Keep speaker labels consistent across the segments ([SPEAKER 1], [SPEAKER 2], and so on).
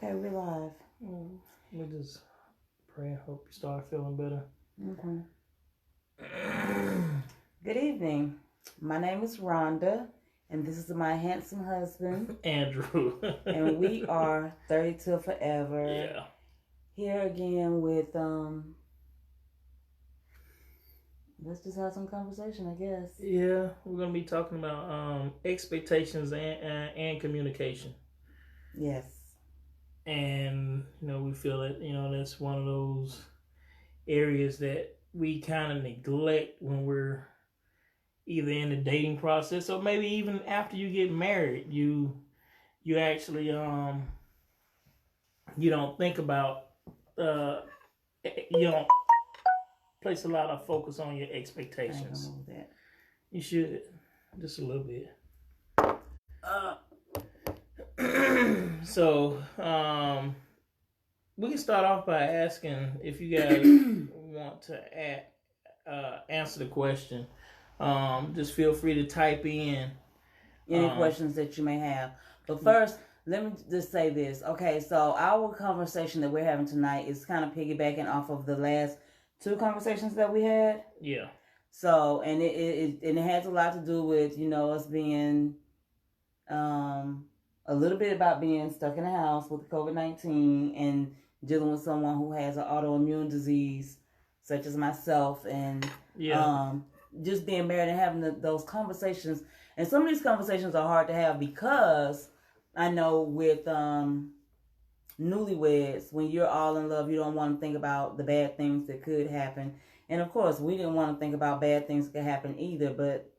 [SPEAKER 1] Okay, we're live.
[SPEAKER 2] We just pray and hope you start feeling better.
[SPEAKER 1] Okay. Good evening. My name is Rhonda, and this is my handsome husband,
[SPEAKER 2] Andrew.
[SPEAKER 1] and we are 32 Forever.
[SPEAKER 2] Yeah.
[SPEAKER 1] Here again with, let's just have some conversation, I guess.
[SPEAKER 2] Yeah, we're going to be talking about expectations and communication.
[SPEAKER 1] Yes.
[SPEAKER 2] And, we feel that, that's one of those areas that we kind of neglect when we're either in the dating process or maybe even after you get married. You actually, you don't think about, you don't place a lot of focus on your expectations.
[SPEAKER 1] I know that.
[SPEAKER 2] You should, just a little bit. So, we can start off by asking if you guys want to answer the question. Just feel free to type in
[SPEAKER 1] any questions that you may have. But first, let me just say this. Okay, so our conversation that we're having tonight is kind of piggybacking off of the last two conversations that we had.
[SPEAKER 2] Yeah.
[SPEAKER 1] So, and it has a lot to do with, us being a little bit about being stuck in the house with COVID-19 and dealing with someone who has an autoimmune disease such as myself, and just being married and having those conversations. And some of these conversations are hard to have because I know with newlyweds, when you're all in love, you don't want to think about the bad things that could happen. And of course, we didn't want to think about bad things that could happen either, but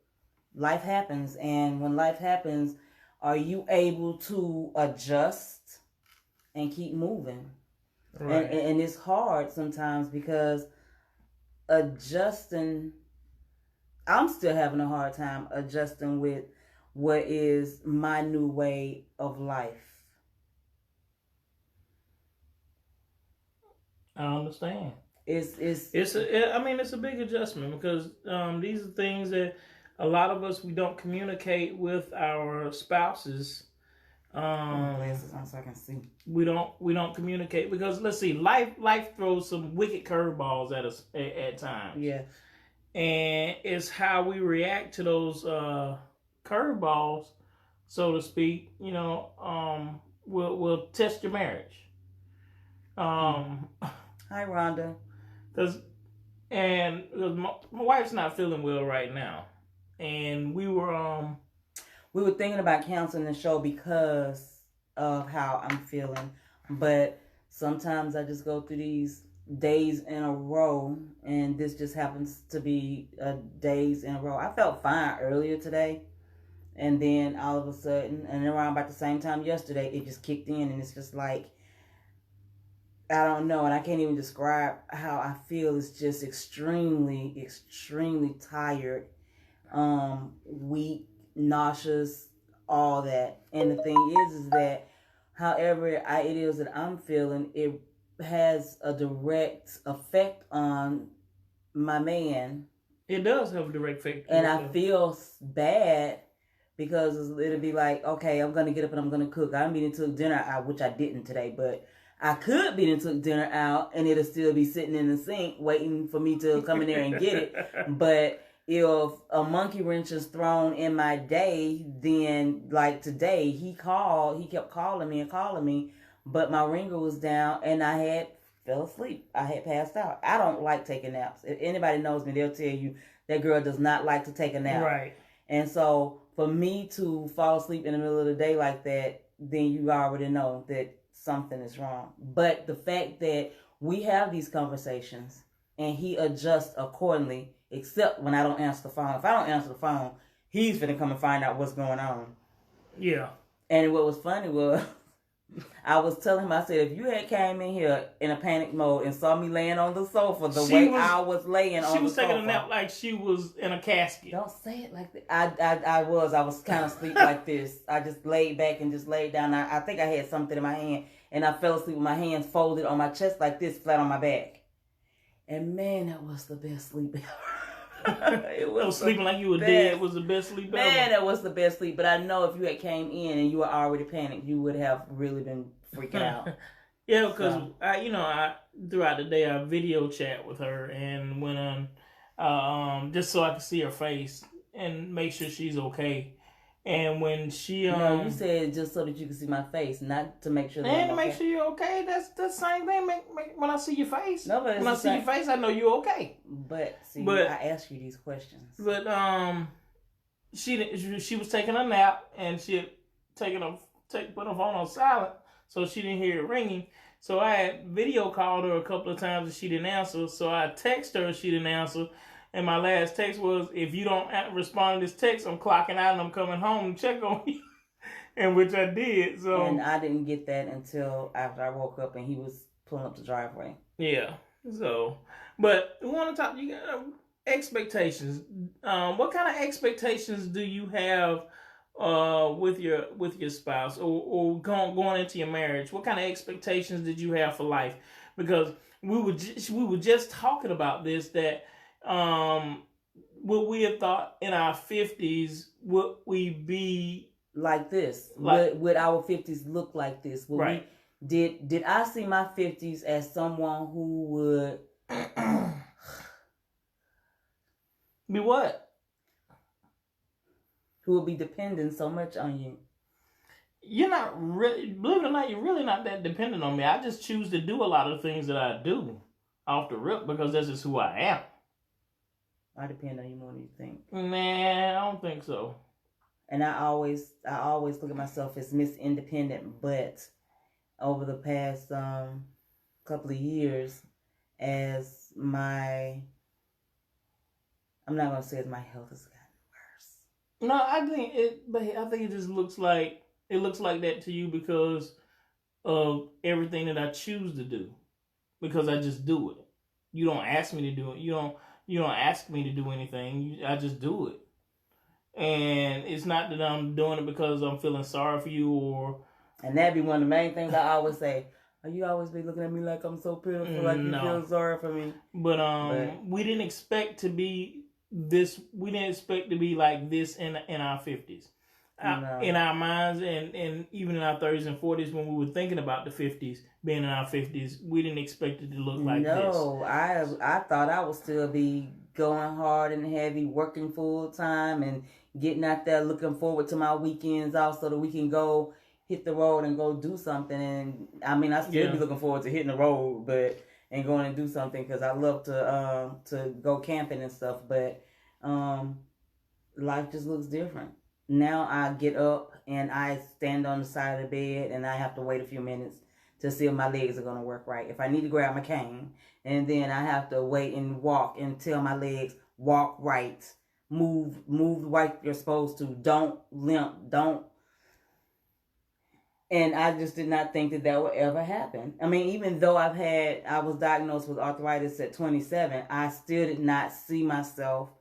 [SPEAKER 1] life happens. And when life happens, are you able to adjust and keep moving? Right. And it's hard sometimes because adjusting, I'm still having a hard time adjusting with what is my new way of life.
[SPEAKER 2] I understand.
[SPEAKER 1] It's
[SPEAKER 2] a big adjustment because these are things that a lot of us, we don't communicate with our spouses.
[SPEAKER 1] Glasses on so I can see.
[SPEAKER 2] We don't communicate because let's see, life throws some wicked curveballs at us at times.
[SPEAKER 1] Yeah.
[SPEAKER 2] And it's how we react to those curveballs, so to speak. Will test your marriage.
[SPEAKER 1] Hi, Rhonda.
[SPEAKER 2] Because my wife's not feeling well right now, and we were
[SPEAKER 1] thinking about canceling the show because of how I'm feeling, but sometimes I just go through these days in a row, and this just happens to be days in a row. I felt fine earlier today, and then all of a sudden, and around about the same time yesterday, it just kicked in, and it's just like, I don't know, and I can't even describe how I feel. It's just extremely, extremely tired, weak, nauseous, all that. And the thing is that however it is that I'm feeling, it has a direct effect on my man.
[SPEAKER 2] It does have a direct effect.
[SPEAKER 1] And I feel bad because it'll be like, okay, I'm going to get up and I'm going to cook. I'm eating took dinner out, which I didn't today, but I could be and took dinner out and it'll still be sitting in the sink waiting for me to come in there and get it. But if a monkey wrench is thrown in my day, then like today, he kept calling me, but my ringer was down and I had fell asleep. I had passed out. I don't like taking naps. If anybody knows me, they'll tell you that girl does not like to take a nap.
[SPEAKER 2] Right.
[SPEAKER 1] And so for me to fall asleep in the middle of the day like that, then you already know that something is wrong. But the fact that we have these conversations and he adjusts accordingly, except when I don't answer the phone. If I don't answer the phone, he's finna come and find out what's going on.
[SPEAKER 2] Yeah.
[SPEAKER 1] And what was funny was, I was telling him, I said, if you had came in here in a panic mode and saw me laying on the sofa I was laying on the sofa.
[SPEAKER 2] She was taking a nap like she was in a casket.
[SPEAKER 1] Don't say it like that. I was kind of asleep like this. I just laid back and just laid down. I think I had something in my hand and I fell asleep with my hands folded on my chest like this, flat on my back. And man, that was the best sleep ever. It was
[SPEAKER 2] sleeping like you were dead was the best sleep ever.
[SPEAKER 1] Man, that was the best sleep. But I know if you had came in and you were already panicked, you would have really been freaking out.
[SPEAKER 2] Yeah, because I throughout the day I video chat with her and went on just so I could see her face and make sure she's okay. And when she
[SPEAKER 1] no, you said just so that you could see my face, not to make sure.
[SPEAKER 2] And to make sure you're okay. That's the same thing. When I see your face,
[SPEAKER 1] no, but
[SPEAKER 2] when I see your face, I know you're okay.
[SPEAKER 1] But see, I ask you these questions.
[SPEAKER 2] But she was taking a nap and she had put her phone on silent, so she didn't hear it ringing. So I had video called her a couple of times and she didn't answer. So I texted her, she didn't answer. And my last text was, if you don't respond to this text, I'm clocking out and I'm coming home to check on you. And which I did. So
[SPEAKER 1] and I didn't get that until after I woke up and he was pulling up the driveway.
[SPEAKER 2] Yeah. So, but we want to talk. You got expectations. What kind of expectations do you have with your spouse or going into your marriage? What kind of expectations did you have for life? Because we were just talking about this, that what we have thought in our 50s, would we be
[SPEAKER 1] like this? Would our 50s look like this?
[SPEAKER 2] Right.
[SPEAKER 1] Did I see my 50s as someone who would
[SPEAKER 2] be what?
[SPEAKER 1] Who would be dependent so much on you?
[SPEAKER 2] You're not really, believe it or not, you're really not that dependent on me. I just choose to do a lot of things that I do off the rip because that's just who I am.
[SPEAKER 1] I depend on you more than you think.
[SPEAKER 2] Man, I don't think so.
[SPEAKER 1] And I always look at myself as Miss Independent, but over the past couple of years, as I'm not gonna say as my health has gotten worse.
[SPEAKER 2] No, I think it just looks like that to you because of everything that I choose to do, because I just do it. You don't ask me to do it. You don't ask me to do anything. I just do it. And it's not that I'm doing it because I'm feeling sorry for you or...
[SPEAKER 1] And that'd be one of the main things I always say. You always be looking at me like I'm so pitiful, like you feel sorry for me.
[SPEAKER 2] But we didn't expect to be this. We didn't expect to be like this in our 50s. No. In our minds and even in our 30s and 40s, when we were thinking about the 50s, being in our 50s, we didn't expect it to look like this.
[SPEAKER 1] No, I thought I would still be going hard and heavy, working full time and getting out there, looking forward to my weekends off so that we can go hit the road and go do something. And I mean, I still be looking forward to hitting the road, and going and do something because I love to go camping and stuff. But life just looks different. Now I get up and I stand on the side of the bed and I have to wait a few minutes to see if my legs are going to work right. If I need to grab my cane, and then I have to wait and walk until my legs walk right. Move like you're supposed to. Don't limp. Don't. And I just did not think that would ever happen. I mean, even though I was diagnosed with arthritis at 27, I still did not see myself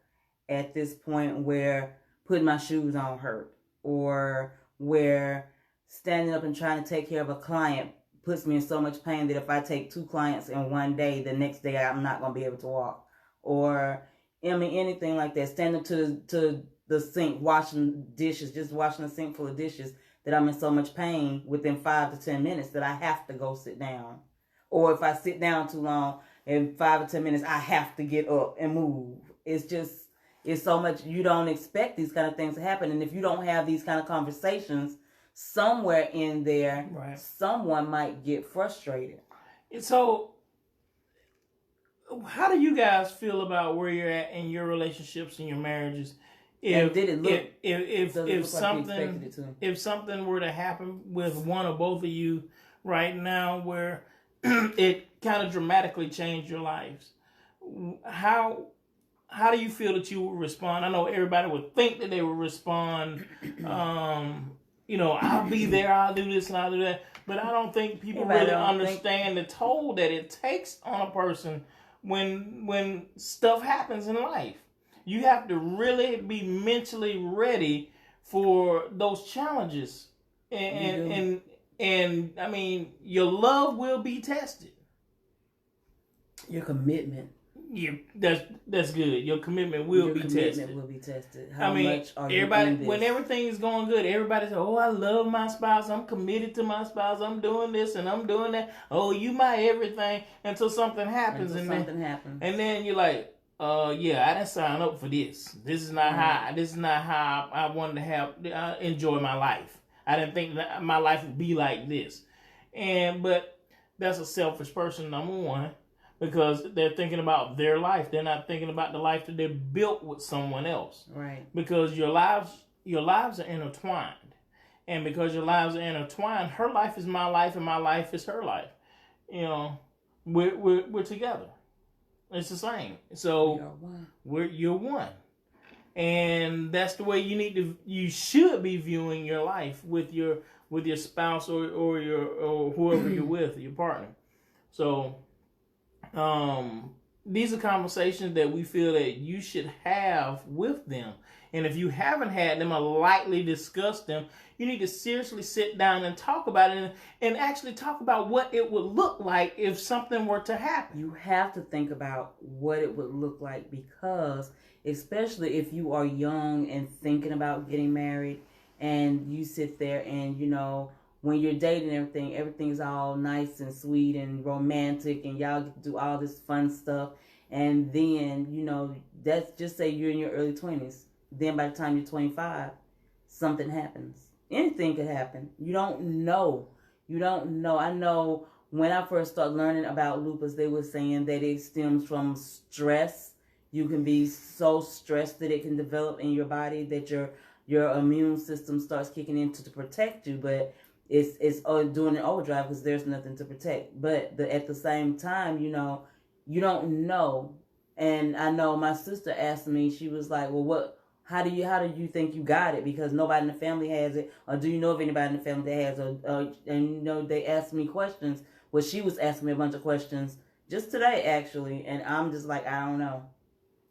[SPEAKER 1] at this point where putting my shoes on hurt, or where standing up and trying to take care of a client puts me in so much pain that if I take 2 clients in one day, the next day I'm not going to be able to walk. Or, I mean, anything like that. Standing up to the sink, washing dishes, just washing a sink full of dishes, that I'm in so much pain within 5 to 10 minutes that I have to go sit down. Or if I sit down too long, in 5 or 10 minutes, I have to get up and move. It's so much, you don't expect these kind of things to happen. And if you don't have these kind of conversations, somewhere in there, right, someone might get frustrated.
[SPEAKER 2] So, how do you guys feel about where you're at in your relationships and your marriages? If something were to happen with one or both of you right now, where it kind of dramatically changed your lives, how do you feel that you would respond? I know everybody would think that they would respond. I'll be there, I'll do this and I'll do that. But I don't think people really understand the toll that it takes on a person when stuff happens in life. You have to really be mentally ready for those challenges. And I mean, your love will be tested.
[SPEAKER 1] Your commitment.
[SPEAKER 2] Yeah, that's good. Your commitment will be tested.
[SPEAKER 1] Will be tested. How much are
[SPEAKER 2] everybody,
[SPEAKER 1] you in this?
[SPEAKER 2] when everything is going good, everybody says, "Oh, I love my spouse. I'm committed to my spouse. I'm doing this and I'm doing that. Oh, you my everything." Until something happens, and then you're like, yeah, I didn't sign up for this. This is not how I wanted to have enjoy my life. I didn't think that my life would be like this. But that's a selfish person, number one, because they're thinking about their life. They're not thinking about the life that they built with someone else.
[SPEAKER 1] Right.
[SPEAKER 2] Because your lives are intertwined. And because your lives are intertwined, her life is my life and my life is her life. You know, we're together. It's the same. So you're one. And that's the way you should be viewing your life with your spouse or whoever you're with, your partner. So these are conversations that we feel that you should have with them. And if you haven't had them or lightly discussed them, you need to seriously sit down and talk about it and actually talk about what it would look like if something were to happen.
[SPEAKER 1] You have to think about what it would look like, because especially if you are young and thinking about getting married and you sit there and, you know, when you're dating everything's all nice and sweet and romantic and y'all get to do all this fun stuff. And then, you know, that's just say you're in your early 20s. Then by the time you're 25, something happens. Anything could happen. You don't know. I know when I first started learning about lupus, they were saying that it stems from stress. You can be so stressed that it can develop in your body that your immune system starts kicking in to protect you, but it's doing an overdrive because there's nothing to protect. But at the same time, you know, you don't know. And I know my sister asked me, she was like, well, how do you think you got it? Because nobody in the family has it. Or do you know of anybody in the family that has it? And, you know, they asked me questions. Well, she was asking me a bunch of questions just today, actually. And I'm just like, I don't know.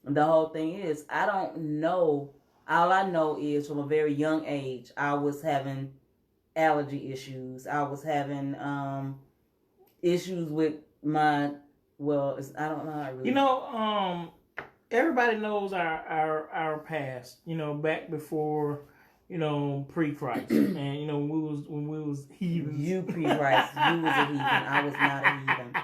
[SPEAKER 1] The whole thing is, I don't know. All I know is from a very young age, I was having allergy issues. I was having issues with my, I don't know how I really...
[SPEAKER 2] You know, everybody knows our past, you know, back before, you know, pre-Christ. And, you know, when we was heathens.
[SPEAKER 1] You pre-Christ. You was a heathen. I was not a heathen.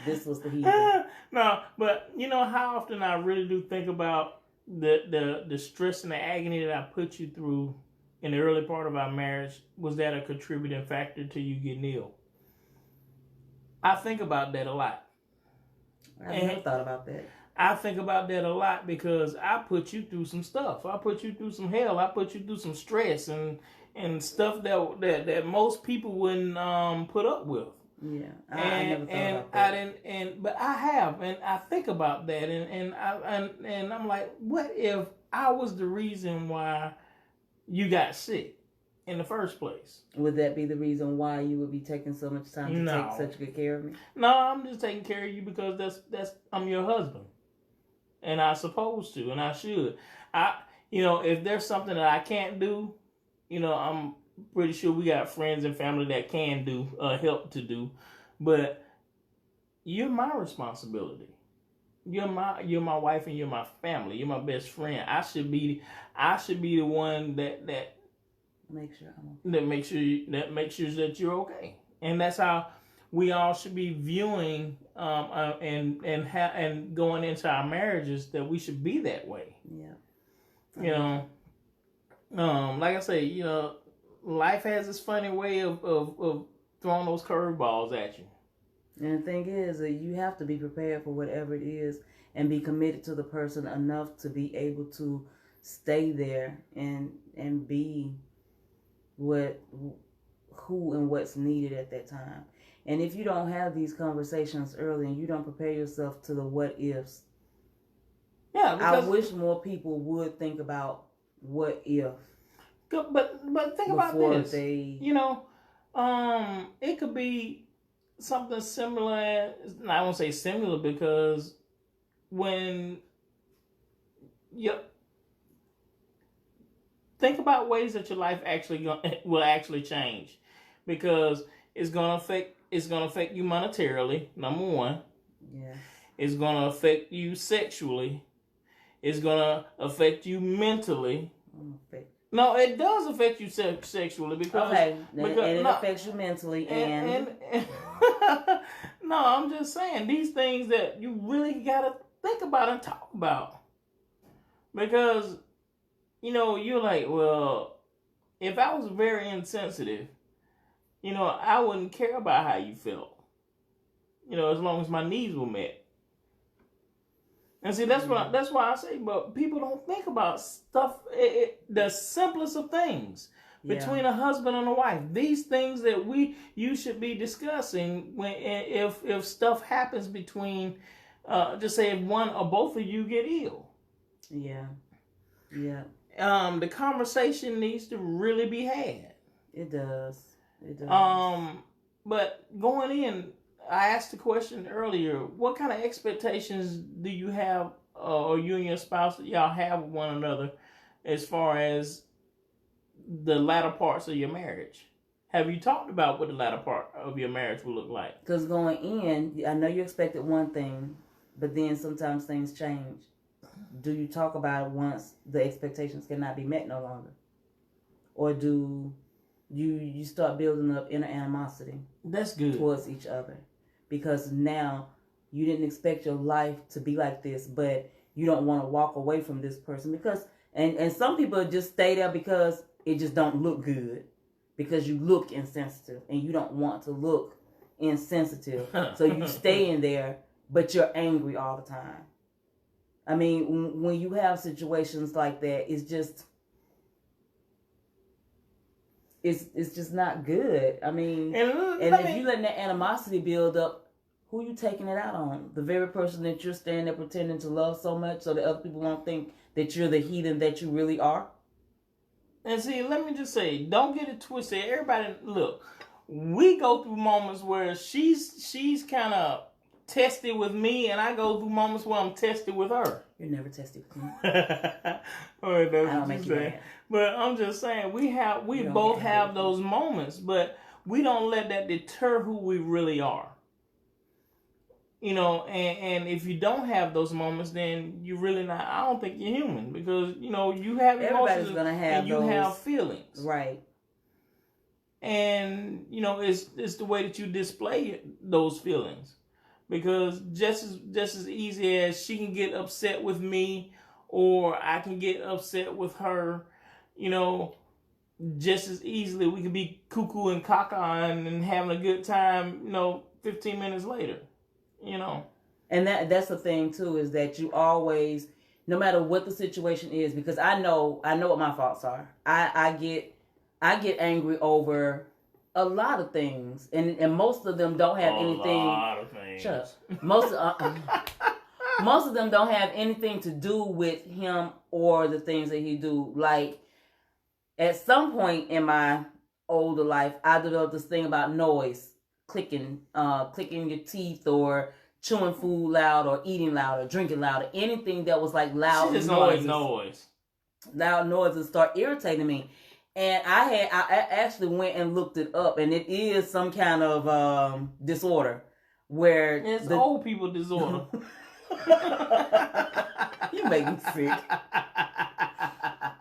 [SPEAKER 1] This was the heathen.
[SPEAKER 2] No, but you know how often I really do think about the stress and the agony that I put you through in the early part of our marriage. Was that a contributing factor to you getting ill? I think about that a lot.
[SPEAKER 1] I've never thought about that.
[SPEAKER 2] I think about that a lot because I put you through some stuff. I put you through some hell. I put you through some stress and stuff that most people wouldn't put up with.
[SPEAKER 1] Yeah, I never thought about that.
[SPEAKER 2] But I have, and I think about that, and I'm like, what if I was the reason why you got sick in the first place?
[SPEAKER 1] Would that be the reason why you would be taking so much time to take such good care of me?
[SPEAKER 2] No, I'm just taking care of you because that's I'm your husband, and I'm supposed to, and I should. You know, if there's something that I can't do, you know, I'm pretty sure we got friends and family that can do, help to do, but you're my responsibility. You're my wife and you're my family. You're my best friend. I should be the one that
[SPEAKER 1] make sure
[SPEAKER 2] that makes sure that you're okay. And that's how we all should be viewing and going into our marriages, that we should be that way.
[SPEAKER 1] Yeah.
[SPEAKER 2] You know, like I say, you know, life has this funny way of throwing those curveballs at you.
[SPEAKER 1] And the thing is that you have to be prepared for whatever it is and be committed to the person enough to be able to stay there and be who and what's needed at that time. And if you don't have these conversations early and you don't prepare yourself to the what ifs, I wish more people would think about what if.
[SPEAKER 2] But think about this. You know, it could be something similar. I won't say similar because when you think about ways that your life will actually change, because it's gonna affect you monetarily. Number one.
[SPEAKER 1] Yeah.
[SPEAKER 2] It's going to affect you sexually. It's going to affect you mentally. No, it does affect you sexually because...
[SPEAKER 1] Okay, and it affects you mentally and
[SPEAKER 2] no, I'm just saying, these things that you really got to think about and talk about. Because, you're like, well, if I was very insensitive, I wouldn't care about how you felt. As long as my needs were met. And see, that's why I say, but people don't think about stuff, the simplest of things between a husband and a wife. These things that you should be discussing if stuff happens between, just say if one or both of you get ill.
[SPEAKER 1] Yeah. Yeah.
[SPEAKER 2] The conversation needs to really be had.
[SPEAKER 1] It does. It does.
[SPEAKER 2] But going in, I asked the question earlier, what kind of expectations do you have, or you and your spouse, y'all have with one another as far as the latter parts of your marriage? Have you talked about what the latter part of your marriage will look like? Because
[SPEAKER 1] going in, I know you expected one thing, but then sometimes things change. Do you talk about it once the expectations cannot be met no longer? Or do you start building up inner animosity?
[SPEAKER 2] That's good.
[SPEAKER 1] Towards each other. Because now you didn't expect your life to be like this, but you don't want to walk away from this person because, and some people just stay there because it just don't look good, because you look insensitive and you don't want to look insensitive. So you stay in there, but you're angry all the time. I mean, when you have situations like that, it's just not good. I mean, and if you letting that animosity build up, who you taking it out on? The very person that you're standing there pretending to love so much so that other people won't think that you're the heathen that you really are?
[SPEAKER 2] And see, let me just say, don't get it twisted. Everybody, look, we go through moments where she's kind of testy with me, and I go through moments where I'm testy with her.
[SPEAKER 1] You're never testy with me.
[SPEAKER 2] I don't make you mad. But I'm just saying, we both have those moments, but we don't let that deter who we really are. And if you don't have those moments, then you really not. I don't think you're human, because you have emotions and you have feelings,
[SPEAKER 1] right?
[SPEAKER 2] And it's the way that you display those feelings, because just as easy as she can get upset with me, or I can get upset with her, just as easily we can be cuckoo and caca and having a good time, 15 minutes later.
[SPEAKER 1] And that's the thing too, is that you always, no matter what the situation is, because I know what my faults are. I get angry over a lot of things, and most of them don't have anything. A lot of things. Shut up. Most of them don't have anything to do with him or the things that he do. Like, at some point in my older life, I developed this thing about noise. Clicking your teeth, or chewing food loud, or eating loud, or drinking loud, or anything that was like loud noises. Loud noises start irritating me. And I actually went and looked it up, and it is some kind of disorder where
[SPEAKER 2] it's old people disorder.
[SPEAKER 1] You make me sick.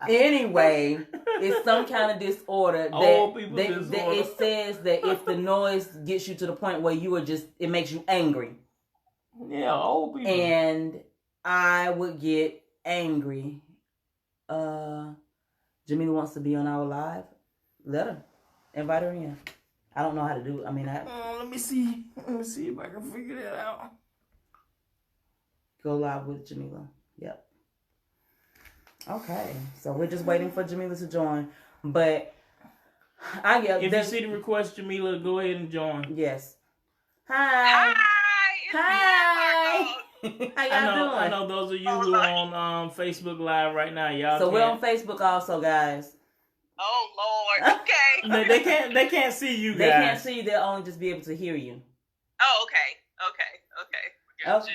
[SPEAKER 1] Anyway, it's some kind of disorder that it says that if the noise gets you to the point where it makes you angry.
[SPEAKER 2] Yeah, old people.
[SPEAKER 1] And I would get angry. Jamila wants to be on our live. Let her. Invite her in. I don't know how to do it. I mean,
[SPEAKER 2] let me see if I can figure that out.
[SPEAKER 1] Go live with Jamila. Yep. Okay, so we're just waiting for Jamila to join, but
[SPEAKER 2] if you see the request, Jamila, go ahead and join.
[SPEAKER 1] Yes. Hi.
[SPEAKER 3] Hi.
[SPEAKER 1] How y'all doing?
[SPEAKER 2] I know those of you who are on Facebook Live right now, y'all.
[SPEAKER 1] So we're on Facebook also, guys.
[SPEAKER 3] Oh Lord. Okay.
[SPEAKER 2] They can't see you guys.
[SPEAKER 1] They can't see you. They'll only just be able to hear you.
[SPEAKER 3] Oh, okay. Gotcha.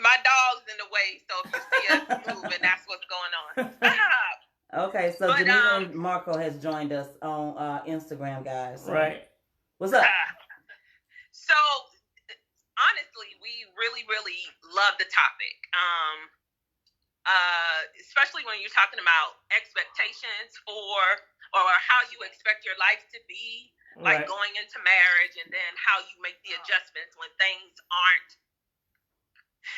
[SPEAKER 3] My dog's in the way, so if you see us moving, that's what's going on. Stop.
[SPEAKER 1] Okay, so Jamila and Marco has joined us on Instagram, guys. So.
[SPEAKER 2] Right.
[SPEAKER 1] What's up?
[SPEAKER 3] So, honestly, we really, really love the topic. Especially when you're talking about expectations or how you expect your life to be, like going into marriage, and then how you make the adjustments when things aren't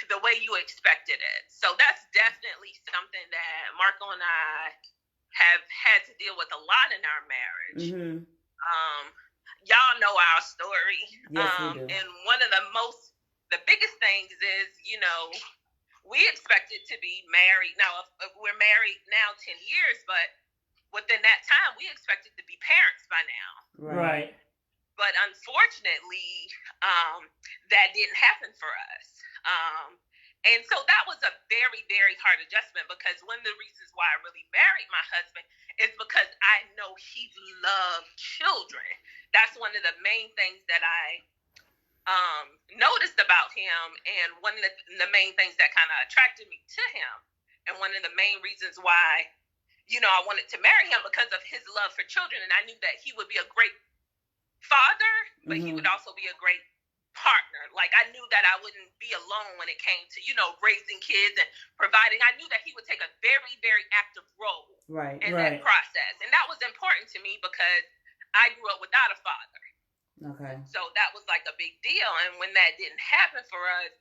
[SPEAKER 3] the way you expected it. So that's definitely something that Marco and I have had to deal with a lot in our marriage.
[SPEAKER 1] Mm-hmm.
[SPEAKER 3] Y'all know our story.
[SPEAKER 1] Yes, we do.
[SPEAKER 3] And one of the biggest things is, we expected to be married. Now, we're married now 10 years, but within that time, we expected to be parents by now.
[SPEAKER 2] Right.
[SPEAKER 3] But unfortunately, that didn't happen for us. And so that was a very, very hard adjustment, because one of the reasons why I really married my husband is because I know he loved children. That's one of the main things that I noticed about him, and one of the main things that kind of attracted me to him, and one of the main reasons why, I wanted to marry him, because of his love for children. And I knew that he would be a great father, but he would also be a great partner. Like, I knew that I wouldn't be alone when it came to, raising kids and providing. I knew that he would take a very, very active role in that process. And that was important to me, because I grew up without a father.
[SPEAKER 1] Okay.
[SPEAKER 3] So that was like a big deal. And when that didn't happen for us,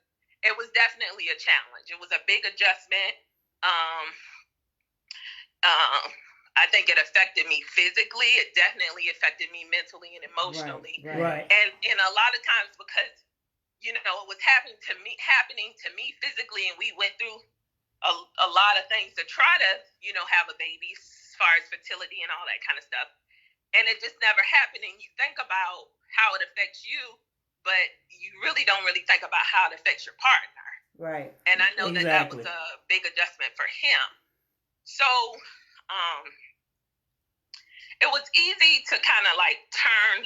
[SPEAKER 3] it was definitely a challenge. It was a big adjustment. I think it affected me physically. It definitely affected me mentally and emotionally.
[SPEAKER 2] Right.
[SPEAKER 3] And a lot of times, because, it was happening to me physically, and we went through a lot of things to try to, have a baby, as far as fertility and all that kind of stuff. And it just never happened. And you think about how it affects you, but you really don't really think about how it affects your partner.
[SPEAKER 1] Right.
[SPEAKER 3] And I know that was a big adjustment for him. So it was easy to kind of like turn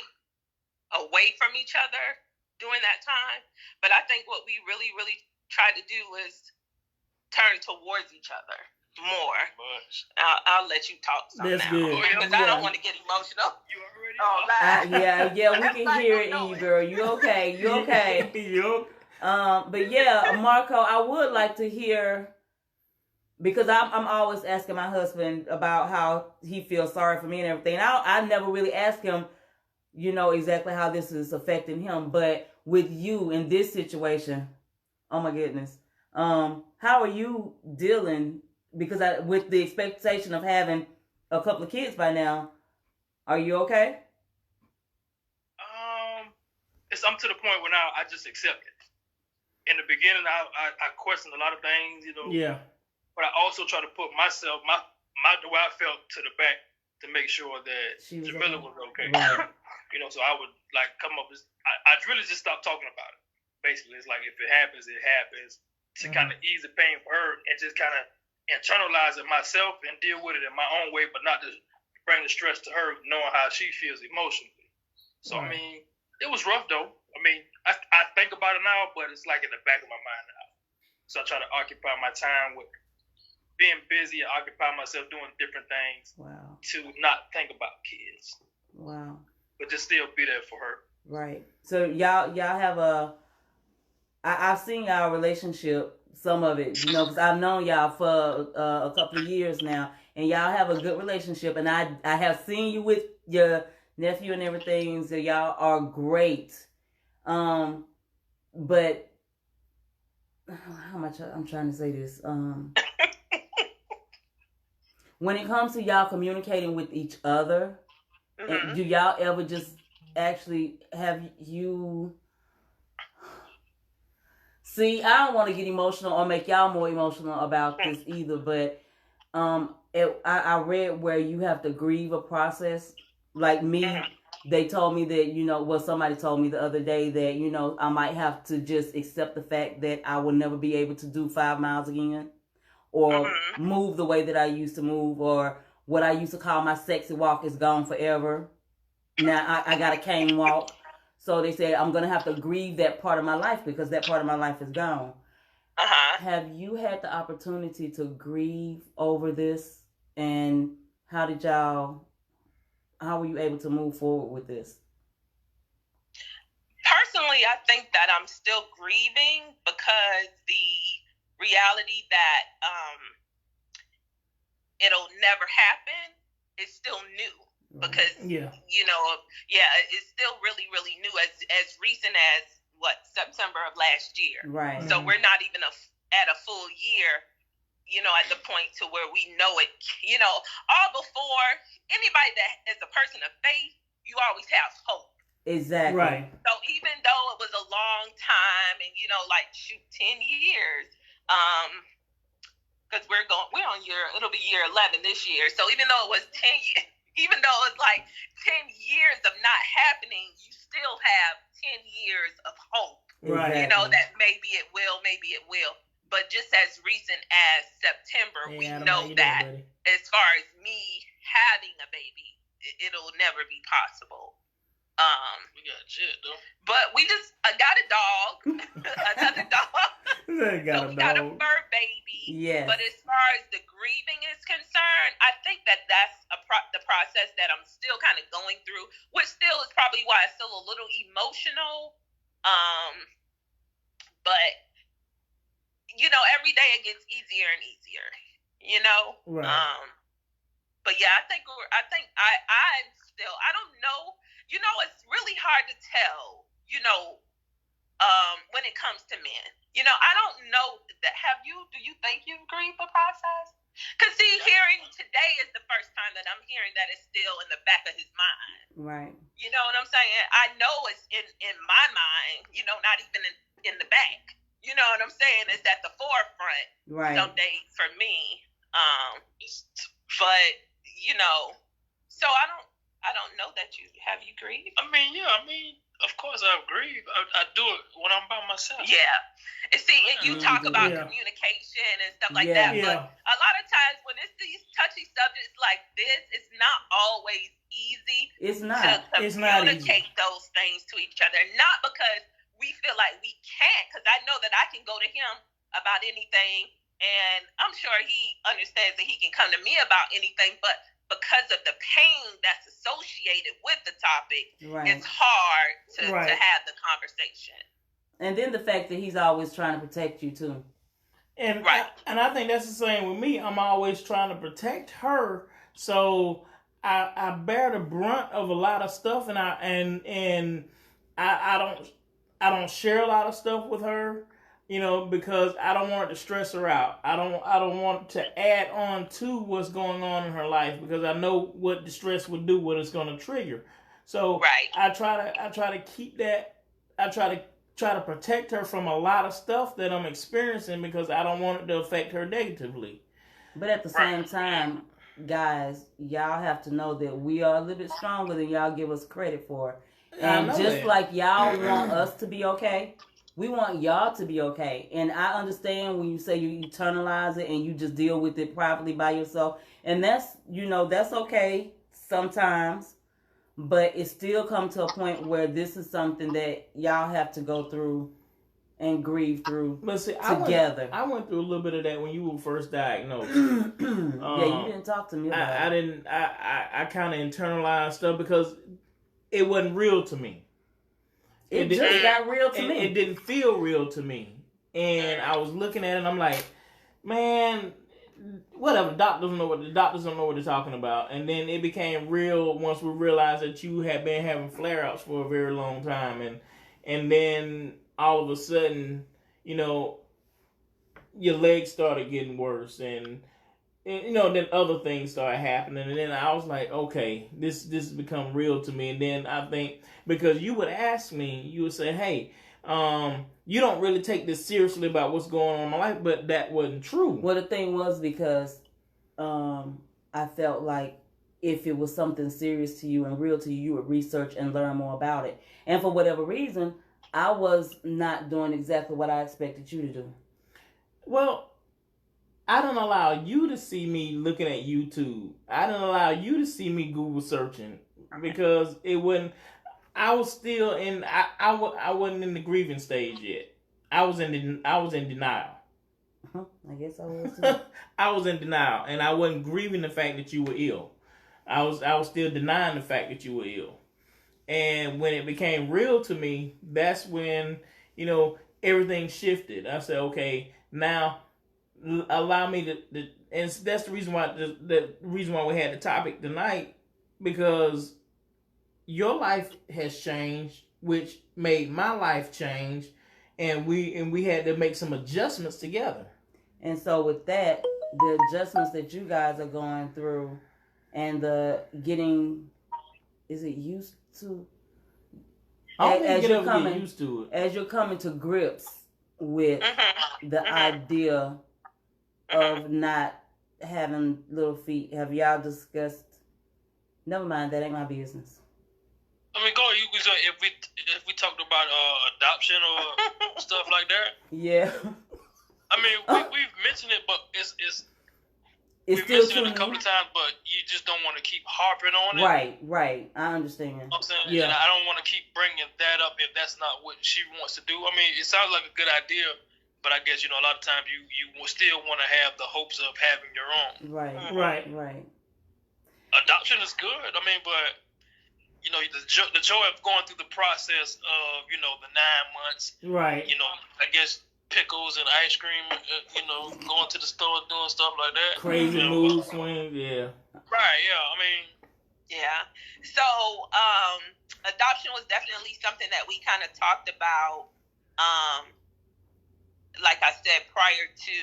[SPEAKER 3] away from each other during that time. But I think what we really, really tried to do was turn towards each other more. I'll let you talk some now.
[SPEAKER 2] Good.
[SPEAKER 3] Because I don't want to get emotional. You already
[SPEAKER 1] yeah, we can hear it in you, girl. You okay? But yeah, Marco, I would like to hear, because I'm always asking my husband about how he feels sorry for me and everything. I never really ask him, exactly how this is affecting him. But with you in this situation, oh my goodness, how are you dealing? Because with the expectation of having a couple of kids by now, are you okay?
[SPEAKER 4] I'm to the point where now I just accept it. In the beginning, I questioned a lot of things,
[SPEAKER 2] Yeah.
[SPEAKER 4] But I also try to put myself, the way I felt, to the back to make sure that Jamila was okay.
[SPEAKER 1] Right.
[SPEAKER 4] So I would like come up with, I really just stopped talking about it. Basically, it's like, if it happens, it happens, to kind of ease the pain for her, and just kind of internalize it myself and deal with it in my own way, but not to bring the stress to her, knowing how she feels emotionally. So, I mean, it was rough, though. I mean, I think about it now, but it's like in the back of my mind now. So I try to occupy my time with being busy and occupy myself doing different things.
[SPEAKER 1] Wow.
[SPEAKER 4] To not think about kids.
[SPEAKER 1] Wow.
[SPEAKER 4] But just still be there for her.
[SPEAKER 1] Right. So y'all have I've seen y'all relationship, some of it, because I've known y'all for a couple of years now, and y'all have a good relationship, and I have seen you with your nephew and everything, so y'all are great. But how much I'm trying to say this, when it comes to y'all communicating with each other, do y'all ever just actually have you? See, I don't want to get emotional or make y'all more emotional about this either, but I read where you have to grieve a process. Like me, they told me that, somebody told me the other day that, I might have to just accept the fact that I will never be able to do 5 miles again, or move the way that I used to move, or what I used to call my sexy walk is gone forever. Now I got a cane walk. So they said, I'm going to have to grieve that part of my life, because that part of my life is gone. Have you had the opportunity to grieve over this? And how were you able to move forward with this?
[SPEAKER 3] Personally, personally, I think that I'm still grieving because the reality that it'll never happen is still new. Because it's still really new, as recent as September of last year.
[SPEAKER 1] Right.
[SPEAKER 3] So we're not even at a full year, at the point to where we know it. All before anybody that is a person of faith, you always have hope.
[SPEAKER 1] Exactly.
[SPEAKER 2] Right.
[SPEAKER 3] So even though it was a long time, and 10 years, because it'll be year 11 this year. So even though it was 10 years. Even though it's 10 years of not happening, you still have 10 years of hope.
[SPEAKER 2] Right.
[SPEAKER 3] That maybe it will. But just as recent as September, we know that as far as me having a baby, it'll never be possible.
[SPEAKER 4] We got Jet, though.
[SPEAKER 3] But I got a dog, another dog.
[SPEAKER 2] We
[SPEAKER 3] got a fur baby.
[SPEAKER 1] Yes.
[SPEAKER 3] But as far as the grieving is concerned, I think that's the process that I'm still kind of going through, which still is probably why it's still a little emotional. But every day it gets easier and easier.
[SPEAKER 2] Right.
[SPEAKER 3] But yeah, I think I'm still. I don't know. It's really hard to tell. When it comes to men, I don't know that. Do you think you've grieved the process? Because hearing today is the first time that I'm hearing that it's still in the back of his mind.
[SPEAKER 1] Right.
[SPEAKER 3] You know what I'm saying? I know it's in my mind. Not even in the back. You know what I'm saying? It's at the forefront.
[SPEAKER 1] Right.
[SPEAKER 3] Some days for me. But so I don't know that you grieved.
[SPEAKER 4] Of course I've grieved. I do it when I'm by myself.
[SPEAKER 3] Yeah. And see, and you talk about communication and stuff like that, but a lot of times when it's these touchy subjects like this, it's not always easy.
[SPEAKER 1] It's not.
[SPEAKER 3] To communicate those things to each other. Not because we feel like we can't, because I know that I can go to him about anything, and I'm sure he understands that he can come to me about anything, but because of the pain that's associated with the topic, it's hard to have the conversation.
[SPEAKER 1] And then the fact that he's always trying to protect you too.
[SPEAKER 2] And I think that's the same with me. I'm always trying to protect her, so I bear the brunt of a lot of stuff, and I don't share a lot of stuff with her. Because I don't want it to stress her out. I don't want to add on to what's going on in her life, because I know what the stress would do, what it's going to trigger. So I try to keep that. I try to protect her from a lot of stuff that I'm experiencing, because I don't want it to affect her negatively.
[SPEAKER 1] But at the same time, guys, y'all have to know that we are a little bit stronger than y'all give us credit for. And just like y'all want us to be okay, we want y'all to be okay. And I understand when you say you internalize it and you just deal with it privately by yourself. And that's okay sometimes. But it still comes to a point where this is something that y'all have to go through and grieve through together.
[SPEAKER 2] I went through a little bit of that when you were first diagnosed.
[SPEAKER 1] You didn't talk to me about it.
[SPEAKER 2] I kind of internalized stuff because it wasn't real to me.
[SPEAKER 1] It just got real to me.
[SPEAKER 2] It didn't feel real to me. And I was looking at it and I'm like, man, whatever. The doctors don't know what they're talking about. And then it became real once we realized that you had been having flare-ups for a very long time. And then all of a sudden, your legs started getting worse. And then other things started happening, and then I was like, okay, this has become real to me. And then I think, because you would ask me, you would say, hey, you don't really take this seriously about what's going on in my life, but that wasn't true.
[SPEAKER 1] Well, the thing was because I felt like if it was something serious to you and real to you, you would research and learn more about it. And for whatever reason, I was not doing exactly what I expected you to do.
[SPEAKER 2] Well, I don't allow you to see me looking at YouTube. I don't allow you to see me Google searching, because it wasn't. I was still in. I wasn't in the grieving stage yet. I was in denial.
[SPEAKER 1] I guess I was too.
[SPEAKER 2] I was in denial, and I wasn't grieving the fact that you were ill. I was still denying the fact that you were ill, And when it became real to me, that's when, you know, everything shifted. I said, okay, now allow me to and that's the reason why the reason why we had the topic tonight, because your life has changed, which made my life change, and we had to make some adjustments together.
[SPEAKER 1] And so with that, the adjustments that you guys are going through and the getting, is it used to?
[SPEAKER 2] I don't think get used to it.
[SPEAKER 1] As you're coming to grips with the idea of not having little feet, have y'all discussed? Never mind, that ain't my business.
[SPEAKER 4] I mean, if we talked about adoption or stuff like that.
[SPEAKER 1] Yeah.
[SPEAKER 4] I mean, we've mentioned it, but it's
[SPEAKER 1] we've
[SPEAKER 4] still mentioned it a couple of times, but you just don't want to keep harping on it.
[SPEAKER 1] Right. I understand.
[SPEAKER 4] You know what I'm saying?
[SPEAKER 2] Yeah.
[SPEAKER 4] And I don't want to keep bringing that up if that's not what she wants to do. I mean, it sounds like a good idea, but I guess, you know, a lot of times you still want to have the hopes of having your own.
[SPEAKER 1] Right.
[SPEAKER 4] Adoption is good. I mean, but, you know, the joy of going through the process of, you know, the 9 months.
[SPEAKER 2] Right.
[SPEAKER 4] You know, I guess pickles and ice cream, you know, going to the store, doing stuff like that.
[SPEAKER 2] Crazy mood swings, yeah.
[SPEAKER 4] Right, yeah. I mean.
[SPEAKER 3] Yeah. So, adoption was definitely something that we kind of talked about, like I said, prior to,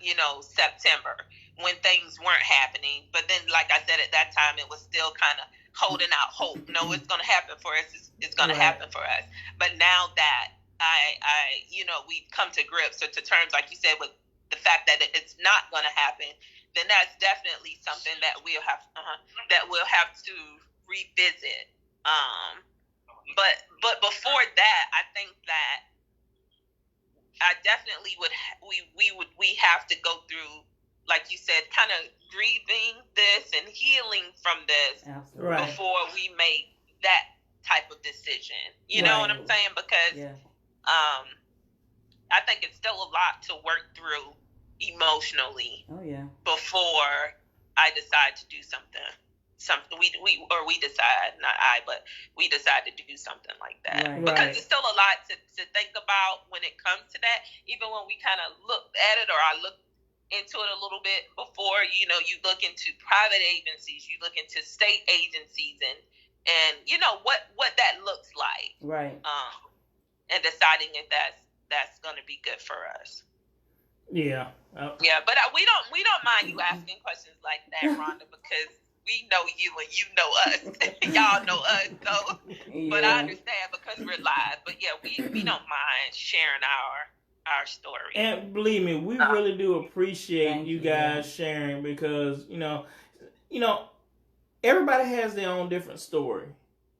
[SPEAKER 3] you know, September, when things weren't happening. But then, like I said, at that time, it was still kind of holding out hope. No, it's going to happen for us. It's going to happen for us. But now that I, you know, we've come to grips or to terms, like you said, with the fact that it's not going to happen, then that's definitely something that we'll have to revisit. But before that, I think that I definitely we have to go through, like you said, kind of grieving this and healing from this.
[SPEAKER 1] Absolutely.
[SPEAKER 3] Before we make that type of decision. You know what I'm saying? Because I think it's still a lot to work through emotionally.
[SPEAKER 1] Oh yeah.
[SPEAKER 3] Before I decide to do something we decide, not I, but we decide to do something like that.
[SPEAKER 1] Right.
[SPEAKER 3] Because there's still a lot to think about when it comes to that. Even when we kind of look at it, or I look into it a little bit before, you know, you look into private agencies, you look into state agencies, and you know what that looks like.
[SPEAKER 1] Right.
[SPEAKER 3] And deciding if that's going to be good for us.
[SPEAKER 2] Yeah.
[SPEAKER 3] Yeah, but we don't mind you asking questions like that, Rhonda, because we know you and you know us. Y'all know us, so. Yeah. But I understand because we're live. But yeah, we don't mind sharing our story.
[SPEAKER 2] And believe me, we really do appreciate you guys sharing, because you know, everybody has their own different story,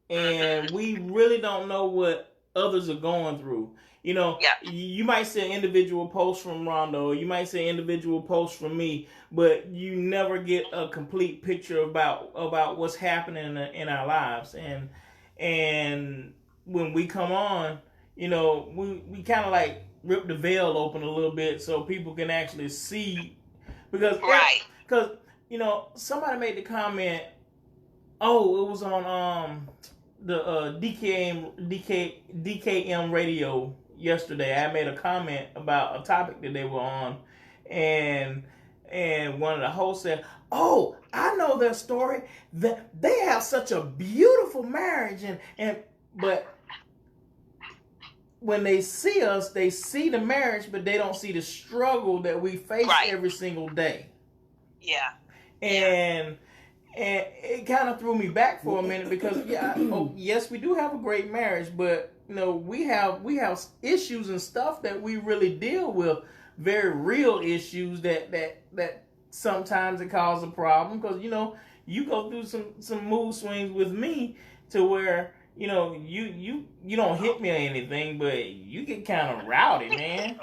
[SPEAKER 2] and we really don't know what others are going through. You know, you might see an individual post from Rondo, or you might see an individual post from me, but you never get a complete picture about what's happening in our lives. And when we come on, you know, we kind of like rip the veil open a little bit so people can actually see, because you know, somebody made the comment, it was on the DKM radio yesterday. I made a comment about a topic that they were on, and one of the hosts said, "Oh, I know their story. That they have such a beautiful marriage, but when they see us, they see the marriage, but they don't see the struggle that we face every single day." Yeah. And it kind of threw me back for a minute, because yes, we do have a great marriage, but you know, we have issues and stuff that we really deal with, very real issues that sometimes it causes a problem, because you know, you go through some mood swings with me to where, you know, you don't hit me or anything, but you get kind of rowdy, man.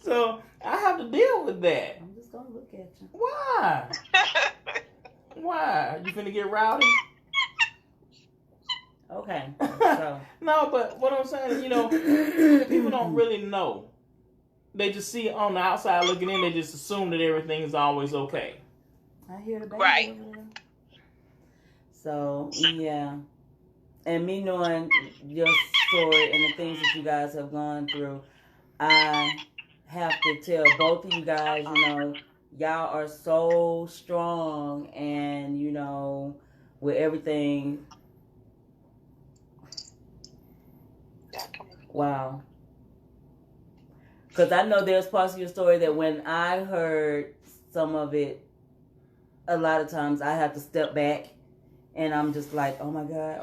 [SPEAKER 2] so I have to deal with that.
[SPEAKER 1] I'm just gonna look at you.
[SPEAKER 2] Why? Why? You finna get rowdy?
[SPEAKER 1] Okay. So.
[SPEAKER 2] No, but what I'm saying is, you know, people don't really know. They just see it on the outside looking in. They just assume that everything is always okay.
[SPEAKER 1] I hear the baby.
[SPEAKER 3] Right.
[SPEAKER 1] So yeah, and me knowing your story and the things that you guys have gone through, I have to tell both of you guys, y'all are so strong, and with everything. Wow. Because I know there's parts of your story that when I heard some of it, a lot of times I have to step back and I'm just like, oh my God,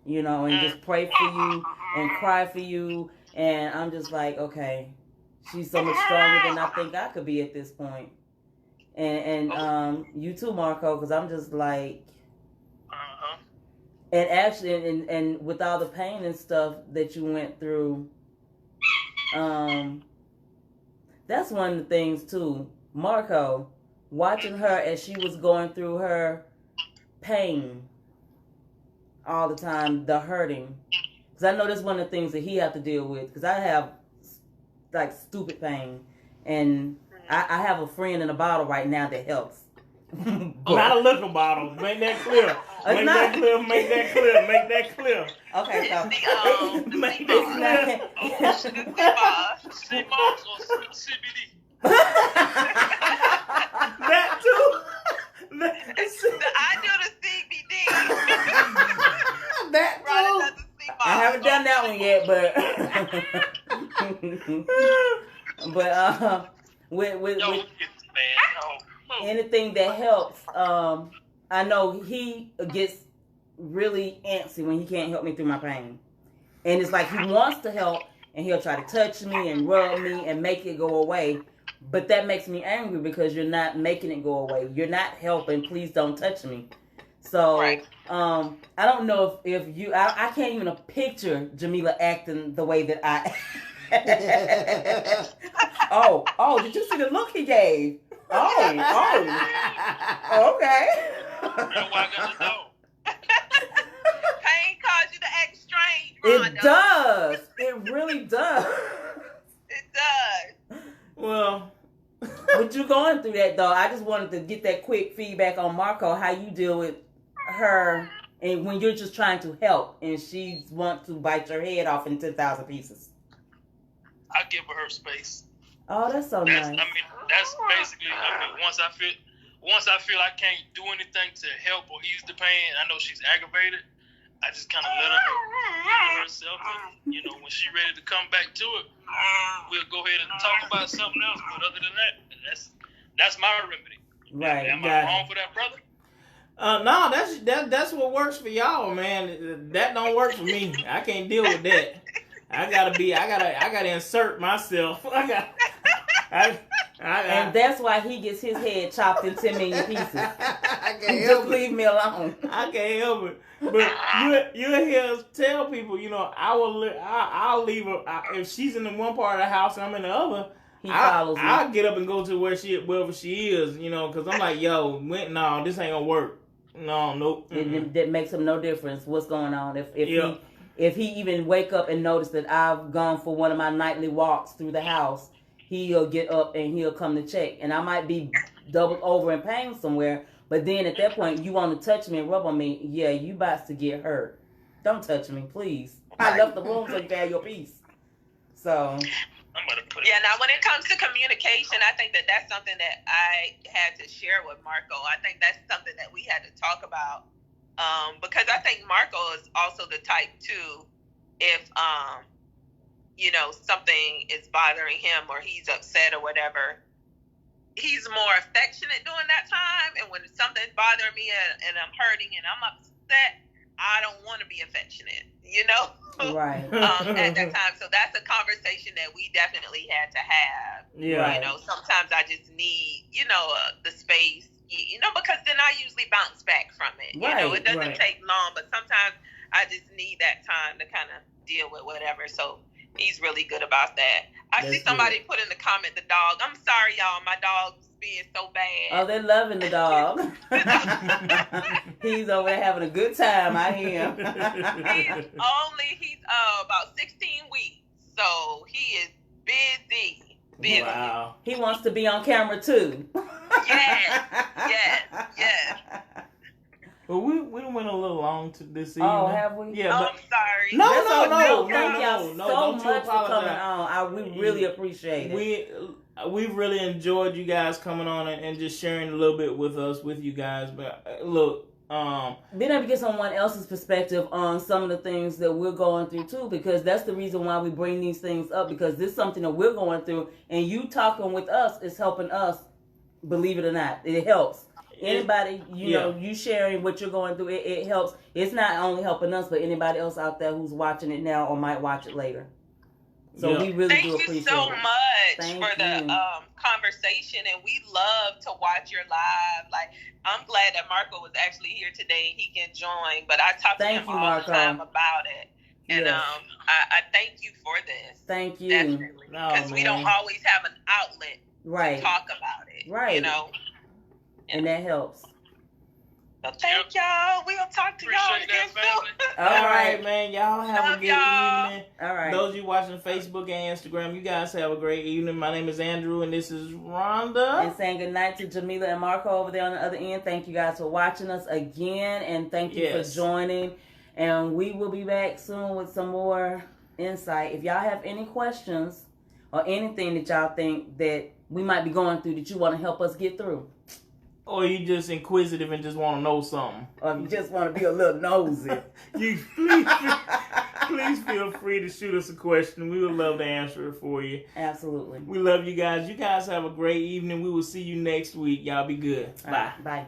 [SPEAKER 1] and just pray for you and cry for you. And I'm just like, okay, she's so much stronger than I think I could be at this point. And you too, Marco, because I'm just like, and actually, and with all the pain and stuff that you went through, that's one of the things too, Marco, watching her as she was going through her pain all the time, the hurting, because I know that's one of the things that he have to deal with, because I have like stupid pain, and I have a friend in a bottle right now that helps.
[SPEAKER 2] Not a liquor bottle. Make that clear. Make that clear.
[SPEAKER 1] Okay, so
[SPEAKER 2] make that clear.
[SPEAKER 4] CMOS or CBD.
[SPEAKER 2] That too.
[SPEAKER 3] I do the CBD.
[SPEAKER 1] That too. I haven't done that one yet, but with anything that helps, I know he gets really antsy when he can't help me through my pain, and it's like he wants to help and he'll try to touch me and rub me and make it go away, but that makes me angry because you're not making it go away, you're not helping, please don't touch me. So
[SPEAKER 3] right.
[SPEAKER 1] I don't know if you I can't even picture Jamila acting the way that I oh, did you see the look he gave? Oh, okay.
[SPEAKER 4] That's why I got the dog.
[SPEAKER 3] Pain cause you to act strange, Rhonda.
[SPEAKER 1] It does. It really does.
[SPEAKER 3] It does.
[SPEAKER 2] Well,
[SPEAKER 1] with you going through that though, I just wanted to get that quick feedback on Marco, how you deal with her, and when you're just trying to help and she wants to bite your head off in 10,000 pieces.
[SPEAKER 4] I give her space.
[SPEAKER 1] Oh, that's so
[SPEAKER 4] That's,
[SPEAKER 1] nice.
[SPEAKER 4] That's basically. Once I feel I can't do anything to help or ease the pain, I know she's aggravated. I just kind of let her heal herself, and when she's ready to come back to it, we'll go ahead and talk about something else. But other than that, that's my remedy.
[SPEAKER 1] Right.
[SPEAKER 4] Am I wrong for that, brother?
[SPEAKER 2] No, that's what works for y'all, man. That don't work for me. I can't deal with that. I gotta insert myself.
[SPEAKER 1] And that's why he gets his head chopped in 10 million pieces. Just leave me alone.
[SPEAKER 2] I can't help it. But you hear us tell people, I'll leave her if she's in the one part of the house and I'm in the other.
[SPEAKER 1] He follows me.
[SPEAKER 2] I'll get up and go to wherever she is, because I'm like, no, this ain't gonna work. No, nope.
[SPEAKER 1] That makes him no difference. What's going on? If he even wake up and notice that I've gone for one of my nightly walks through the house, he'll get up and he'll come to check. And I might be doubled over in pain somewhere, but then at that point, you want to touch me and rub on me, yeah, you about to get hurt. Don't touch me, please. I left the room so you can have your peace. So...
[SPEAKER 3] Yeah, now when it comes to communication, I think that's something that I had to share with Marco. I think that's something that we had to talk about. Because I think Marco is also the type too, if something is bothering him or he's upset or whatever, he's more affectionate during that time. And when something's bothering me and I'm hurting and I'm upset, I don't want to be affectionate,
[SPEAKER 1] Right.
[SPEAKER 3] At that time. So that's a conversation that we definitely had to have.
[SPEAKER 2] Yeah.
[SPEAKER 3] Sometimes I just need, the space, because then I usually bounce back from it.
[SPEAKER 1] Right,
[SPEAKER 3] It doesn't take long, but sometimes I just need that time to kind of deal with whatever. So he's really good about that. I see somebody put in the comment, the dog. I'm sorry, y'all. My dog's being so bad.
[SPEAKER 1] Oh, they're loving the dog. He's over there having a good time. I hear him.
[SPEAKER 3] He's about 16 weeks, so he is busy.
[SPEAKER 2] Wow.
[SPEAKER 1] He wants to be on camera too.
[SPEAKER 3] Yes.
[SPEAKER 2] Well, we don't to this evening.
[SPEAKER 1] Oh, have we?
[SPEAKER 2] Yeah,
[SPEAKER 3] Oh,
[SPEAKER 2] but
[SPEAKER 3] I'm sorry.
[SPEAKER 2] No,
[SPEAKER 1] That's
[SPEAKER 2] no,
[SPEAKER 1] okay.
[SPEAKER 2] no,
[SPEAKER 1] Thank
[SPEAKER 2] no,
[SPEAKER 1] y'all
[SPEAKER 2] no,
[SPEAKER 1] so
[SPEAKER 2] don't you
[SPEAKER 1] much for coming
[SPEAKER 2] apologize.
[SPEAKER 1] on. We really appreciate it.
[SPEAKER 2] We've really enjoyed you guys coming on and just sharing a little bit with us, with you guys. But look,
[SPEAKER 1] being able to get someone else's perspective on some of the things that we're going through too, because that's the reason why we bring these things up, because this is something that we're going through, and you talking with us is helping us. Believe it or not, it helps. Anybody, you know, you sharing what you're going through, it helps. It's not only helping us, but anybody else out there who's watching it now or might watch it later. So we really do appreciate it.
[SPEAKER 3] Thank you so much
[SPEAKER 1] Thank
[SPEAKER 3] for the conversation, and we love to watch your live. Like, I'm glad that Marco was actually here today. He can join, but I talk to him all the time about it. And I thank you for this.
[SPEAKER 1] Thank you.
[SPEAKER 3] Definitely. Because we don't always have an outlet to talk about it.
[SPEAKER 1] Right.
[SPEAKER 3] You know?
[SPEAKER 1] And that helps.
[SPEAKER 3] So thank y'all. We'll talk to y'all again soon.
[SPEAKER 1] All right,
[SPEAKER 2] man. Y'all have a good evening.
[SPEAKER 1] All right.
[SPEAKER 2] Those of you watching Facebook and Instagram, you guys have a great evening. My name is Andrew, and this is Rhonda.
[SPEAKER 1] And saying goodnight to Jamila and Marco over there on the other end. Thank you guys for watching us again, and thank you for joining. And we will be back soon with some more insight. If y'all have any questions or anything that y'all think that we might be going through that you want to help us get through,
[SPEAKER 2] or you just inquisitive and just want to know something,
[SPEAKER 1] or you just want to be a little nosy,
[SPEAKER 2] you please feel free to shoot us a question. We would love to answer it for you.
[SPEAKER 1] Absolutely.
[SPEAKER 2] We love you guys. You guys have a great evening. We will see you next week. Y'all be good. Bye.
[SPEAKER 1] Bye.